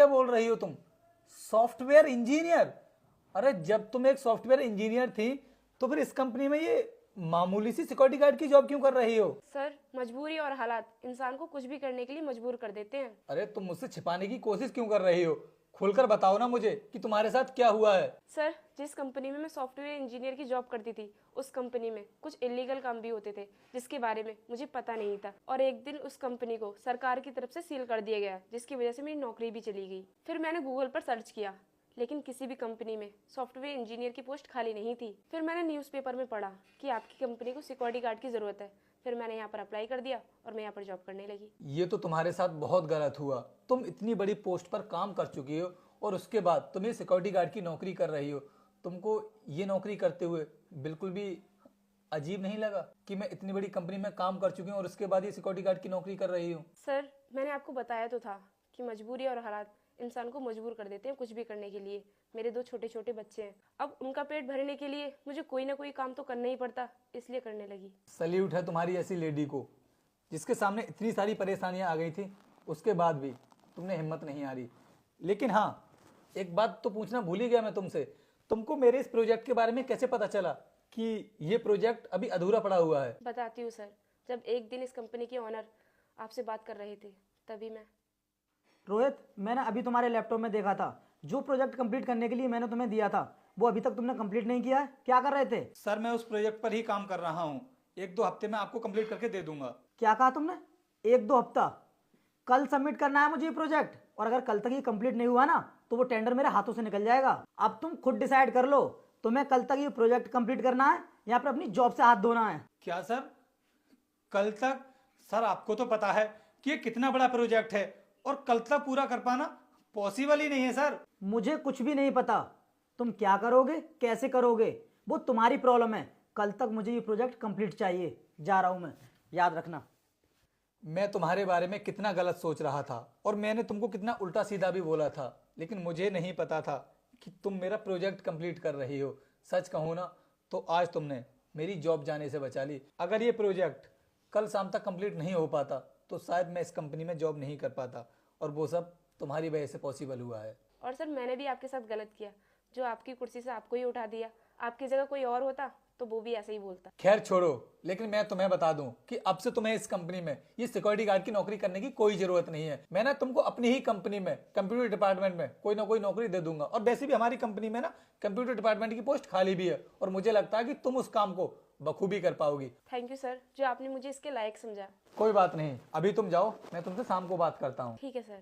बोल रही हो तुम? Software engineer? अरे जब तुम एक सॉफ्टवेयर इंजीनियर थी तो फिर इस कंपनी में ये मामूली सी सिक्योरिटी गार्ड की जॉब क्यों कर रही हो? सर, मजबूरी और हालात इंसान को कुछ भी करने के लिए मजबूर कर देते हैं। अरे तुम मुझसे छिपाने की कोशिश क्यों कर रही हो? खुलकर बताओ ना मुझे कि तुम्हारे साथ क्या हुआ है। सर, जिस कंपनी में मैं सॉफ्टवेयर इंजीनियर की जॉब करती थी, उस कंपनी में कुछ इलीगल काम भी होते थे जिसके बारे में मुझे पता नहीं था। और एक दिन उस कंपनी को सरकार की तरफ से सील कर दिया गया, जिसकी वजह से मेरी नौकरी भी चली गई। फिर मैंने गूगल पर सर्च किया, लेकिन किसी भी कंपनी में सॉफ्टवेयर इंजीनियर की पोस्ट खाली नहीं थी। फिर मैंने न्यूज़पेपर में पढ़ा कि आपकी कंपनी को सिक्योरिटी गार्ड की ज़रूरत है। फिर मैंने यहाँ पर अप्लाई कर दिया और मैं यहाँ पर जॉब करने लगी। ये तो तुम्हारे साथ बहुत गलत हुआ। तुम इतनी बड़ी पोस्ट पर काम कर चुकी हो और उसके बाद तुम ये सिक्योरिटी गार्ड की नौकरी कर रही हो। तुमको ये नौकरी करते हुए बिल्कुल भी अजीब नहीं लगा कि मैं इतनी बड़ी कंपनी में काम कर चुकी हूँ और उसके बाद ये सिक्योरिटी गार्ड की नौकरी कर रही हूँ? सर, मैंने आपको बताया तो था कि मजबूरी और हालात इंसान को मजबूर कर देते हैं कुछ भी करने के लिए। मेरे 2 छोटे छोटे बच्चे हैं, अब उनका पेट भरने के लिए मुझे कोई ना कोई काम तो करना ही पड़ता, इसलिए करने लगी। सल्यूट है तुम्हारी ऐसी लेडी को जिसके सामने इतनी सारी परेशानियां आ गई थी, उसके बाद भी तुमने हिम्मत नहीं हारी। लेकिन हाँ, एक बात तो पूछना भूल ही गया मैं तुमसे। तुमको मेरे इस प्रोजेक्ट के बारे में कैसे पता चला कि ये प्रोजेक्ट अभी अधूरा पड़ा हुआ है? बताती हूँ सर। जब एक दिन इस कंपनी के ऑनर आपसे बात कर रहे थे, तभी मैं। रोहित, मैंने अभी तुम्हारे लैपटॉप में देखा था, जो प्रोजेक्ट कंप्लीट करने के लिए मैंने तुम्हें दिया था वो अभी तक तुमने कंप्लीट नहीं किया है। क्या कर रहे थे? सर मैं उस प्रोजेक्ट पर ही काम कर रहा हूँ, 1-2 हफ्ते में आपको कंप्लीट करके दे दूंगा। क्या कहा तुमने? 1-2 हफ्ता? कल सबमिट करना है मुझे ये प्रोजेक्ट, और अगर कल तक ये कंप्लीट नहीं हुआ ना तो वो टेंडर मेरे हाथों से निकल जाएगा। अब तुम खुद डिसाइड कर लो, तुम्हें कल तक ये प्रोजेक्ट कंप्लीट करना है या फिर अपनी जॉब से हाथ धोना है। क्या सर, कल तक? सर आपको तो पता है कि ये कितना बड़ा प्रोजेक्ट है और कल तक पूरा कर पाना पॉसिबल ही नहीं है सर। मुझे कुछ भी नहीं पता तुम क्या करोगे, कैसे करोगे, वो तुम्हारी प्रॉब्लम है। कल तक मुझे ये प्रोजेक्ट कंप्लीट चाहिए। जा रहा हूं मैं, याद रखना। मैं तुम्हारे बारे में कितना गलत सोच रहा था और मैंने तुमको कितना उल्टा सीधा भी बोला था, लेकिन मुझे नहीं पता था कि तुम मेरा प्रोजेक्ट कंप्लीट कर रही हो। सच कहूँ ना तो आज तुमने मेरी जॉब जाने से बचा ली। अगर ये प्रोजेक्ट कल शाम तक कंप्लीट नहीं हो पाता तो शायद मैं इस कंपनी में जॉब नहीं कर पाता, और वो सब तुम्हारी वजह से पॉसिबल हुआ है। और सर, मैंने भी आपके साथ गलत किया, जो आपकी कुर्सी से आपको ही उठा दिया। आपकी जगह कोई और होता तो वो भी ऐसे ही बोलता। खैर छोड़ो, लेकिन मैं तुम्हें बता दूं कि अब से तुम्हें इस कंपनी में ये सिक्योरिटी गार्ड की नौकरी करने की कोई जरूरत नहीं है। मैं ना तुमको अपनी ही कंपनी में कंप्यूटर डिपार्टमेंट में कोई ना कोई नौकरी दे दूंगा, और वैसे भी हमारी कंपनी में ना कंप्यूटर डिपार्टमेंट की पोस्ट खाली भी है और मुझे लगता है कि तुम उस काम को बखूबी कर पाओगी। थैंक यू सर, जो आपने मुझे इसके लायक समझा। कोई बात नहीं, अभी तुम जाओ, मैं तुमसे शाम को बात करता हूँ। ठीक है सर।